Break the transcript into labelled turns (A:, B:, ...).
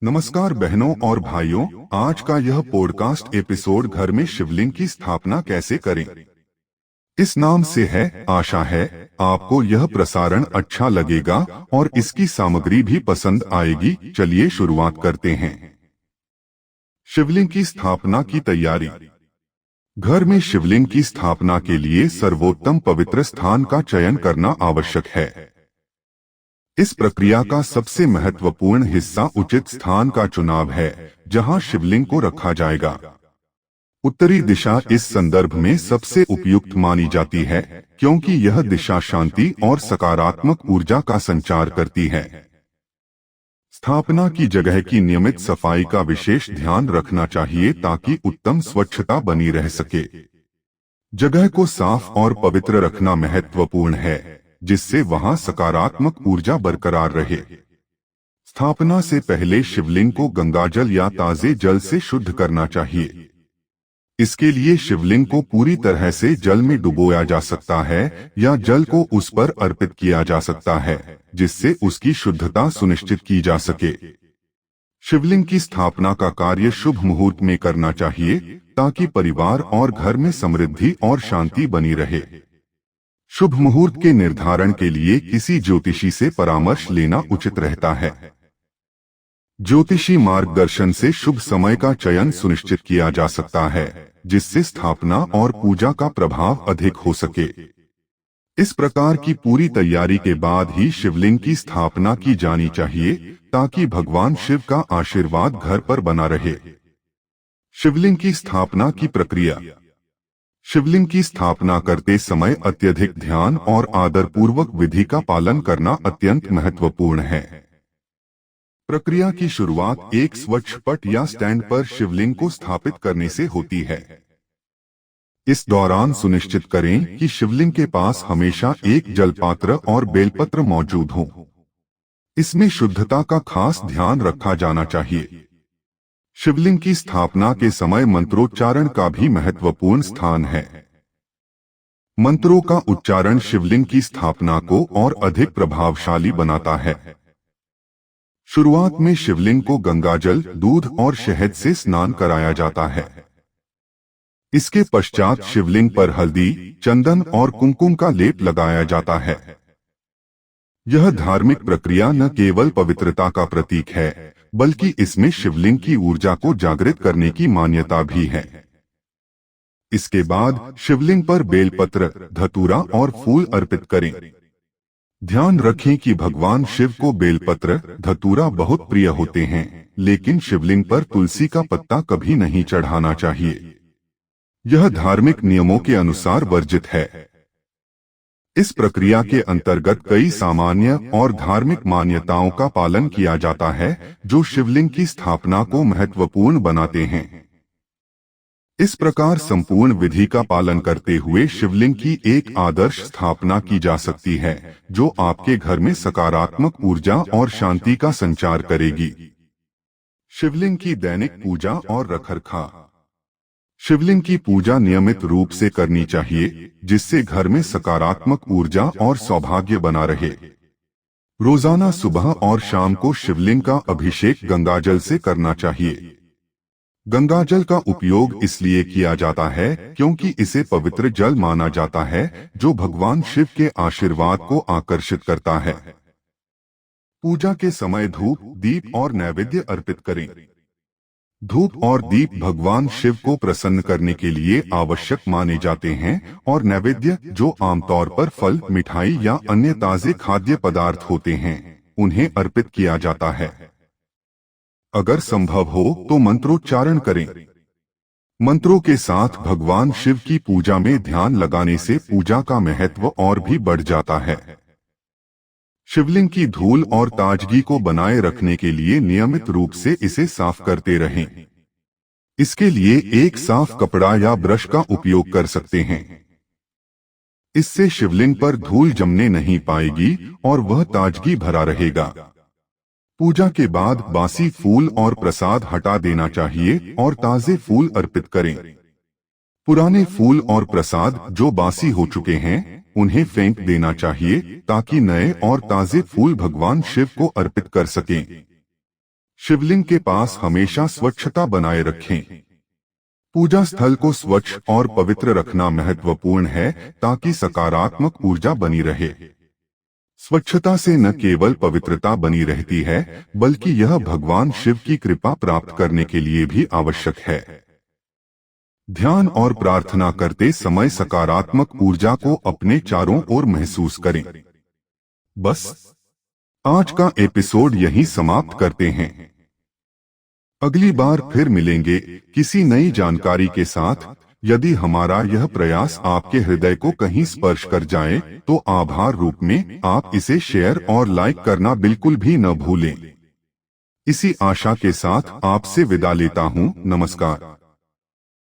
A: नमस्कार बहनों और भाइयों, आज का यह पॉडकास्ट एपिसोड घर में शिवलिंग की स्थापना कैसे करें इस नाम से है। आशा है आपको यह प्रसारण अच्छा लगेगा और इसकी सामग्री भी पसंद आएगी। चलिए शुरुआत करते हैं। शिवलिंग की स्थापना की तैयारी। घर में शिवलिंग की स्थापना के लिए सर्वोत्तम पवित्र स्थान का चयन करना आवश्यक है। इस प्रक्रिया का सबसे महत्वपूर्ण हिस्सा उचित स्थान का चुनाव है जहां शिवलिंग को रखा जाएगा। उत्तरी दिशा इस संदर्भ में सबसे उपयुक्त मानी जाती है क्योंकि यह दिशा शांति और सकारात्मक ऊर्जा का संचार करती है। स्थापना की जगह की नियमित सफाई का विशेष ध्यान रखना चाहिए ताकि उत्तम स्वच्छता बनी रह सके। जगह को साफ और पवित्र रखना महत्वपूर्ण है जिससे वहां सकारात्मक ऊर्जा बरकरार रहे। स्थापना से पहले शिवलिंग को गंगाजल या ताजे जल से शुद्ध करना चाहिए। इसके लिए शिवलिंग को पूरी तरह से जल में डुबोया जा सकता है या जल को उस पर अर्पित किया जा सकता है जिससे उसकी शुद्धता सुनिश्चित की जा सके। शिवलिंग की स्थापना का कार्य शुभ मुहूर्त में करना चाहिए ताकि परिवार और घर में समृद्धि और शांति बनी रहे। शुभ मुहूर्त के निर्धारण के लिए किसी ज्योतिषी से परामर्श लेना उचित रहता है। ज्योतिषी मार्गदर्शन से शुभ समय का चयन सुनिश्चित किया जा सकता है जिससे स्थापना और पूजा का प्रभाव अधिक हो सके। इस प्रकार की पूरी तैयारी के बाद ही शिवलिंग की स्थापना की जानी चाहिए ताकि भगवान शिव का आशीर्वाद घर पर बना रहे। शिवलिंग की स्थापना की प्रक्रिया। शिवलिंग की स्थापना करते समय अत्यधिक ध्यान और आदरपूर्वक विधि का पालन करना अत्यंत महत्वपूर्ण है। प्रक्रिया की शुरुआत एक स्वच्छ पट या स्टैंड पर शिवलिंग को स्थापित करने से होती है। इस दौरान सुनिश्चित करें कि शिवलिंग के पास हमेशा एक जलपात्र और बेलपत्र मौजूद हो। इसमें शुद्धता का खास ध्यान रखा जाना चाहिए। शिवलिंग की स्थापना के समय मंत्रोच्चारण का भी महत्वपूर्ण स्थान है। मंत्रों का उच्चारण शिवलिंग की स्थापना को और अधिक प्रभावशाली बनाता है। शुरुआत में शिवलिंग को गंगाजल, दूध और शहद से स्नान कराया जाता है। इसके पश्चात शिवलिंग पर हल्दी, चंदन और कुमकुम का लेप लगाया जाता है। यह धार्मिक प्रक्रिया न केवल पवित्रता का प्रतीक है बल्कि इसमें शिवलिंग की ऊर्जा को जागृत करने की मान्यता भी है। इसके बाद शिवलिंग पर बेलपत्र, धतूरा और फूल अर्पित करें। ध्यान रखें कि भगवान शिव को बेलपत्र, धतूरा बहुत प्रिय होते हैं, लेकिन शिवलिंग पर तुलसी का पत्ता कभी नहीं चढ़ाना चाहिए। यह धार्मिक नियमों के अनुसार वर्जित है। इस प्रक्रिया के अंतर्गत कई सामान्य और धार्मिक मान्यताओं का पालन किया जाता है जो शिवलिंग की स्थापना को महत्वपूर्ण बनाते हैं। इस प्रकार संपूर्ण विधि का पालन करते हुए शिवलिंग की एक आदर्श स्थापना की जा सकती है जो आपके घर में सकारात्मक ऊर्जा और शांति का संचार करेगी। शिवलिंग की दैनिक पूजा और रखरखाव। शिवलिंग की पूजा नियमित रूप से करनी चाहिए जिससे घर में सकारात्मक ऊर्जा और सौभाग्य बना रहे। रोजाना सुबह और शाम को शिवलिंग का अभिषेक गंगाजल से करना चाहिए। गंगाजल का उपयोग इसलिए किया जाता है क्योंकि इसे पवित्र जल माना जाता है जो भगवान शिव के आशीर्वाद को आकर्षित करता है। पूजा के समय धूप, दीप और नैवेद्य अर्पित करें। धूप और दीप भगवान शिव को प्रसन्न करने के लिए आवश्यक माने जाते हैं और नैवेद्य, जो आमतौर पर फल, मिठाई या अन्य ताजे खाद्य पदार्थ होते हैं, उन्हें अर्पित किया जाता है। अगर संभव हो तो मंत्रोच्चारण करें। मंत्रों के साथ भगवान शिव की पूजा में ध्यान लगाने से पूजा का महत्व और भी बढ़ जाता है। शिवलिंग की धूल और ताजगी को बनाए रखने के लिए नियमित रूप से इसे साफ करते रहें। इसके लिए एक साफ कपड़ा या ब्रश का उपयोग कर सकते हैं। इससे शिवलिंग पर धूल जमने नहीं पाएगी और वह ताजगी भरा रहेगा। पूजा के बाद बासी फूल और प्रसाद हटा देना चाहिए और ताजे फूल अर्पित करें। पुराने फूल और प्रसाद जो बासी हो चुके हैं उन्हें फेंक देना चाहिए ताकि नए और ताजे फूल भगवान शिव को अर्पित कर सकें। शिवलिंग के पास हमेशा स्वच्छता बनाए रखें। पूजा स्थल को स्वच्छ और पवित्र रखना महत्वपूर्ण है ताकि सकारात्मक ऊर्जा बनी रहे। स्वच्छता से न केवल पवित्रता बनी रहती है, बल्कि यह भगवान शिव की कृपा प्राप्त करने के लिए भी आवश्यक है। ध्यान और प्रार्थना करते समय सकारात्मक ऊर्जा को अपने चारों ओर महसूस करें। बस आज का एपिसोड यहीं समाप्त करते हैं। अगली बार फिर मिलेंगे किसी नई जानकारी के साथ। यदि हमारा यह प्रयास आपके हृदय को कहीं स्पर्श कर जाए तो आभार रूप में आप इसे शेयर और लाइक करना बिल्कुल भी न भूलें। इसी आशा के साथ आपसे विदा लेता हूँ। नमस्कार।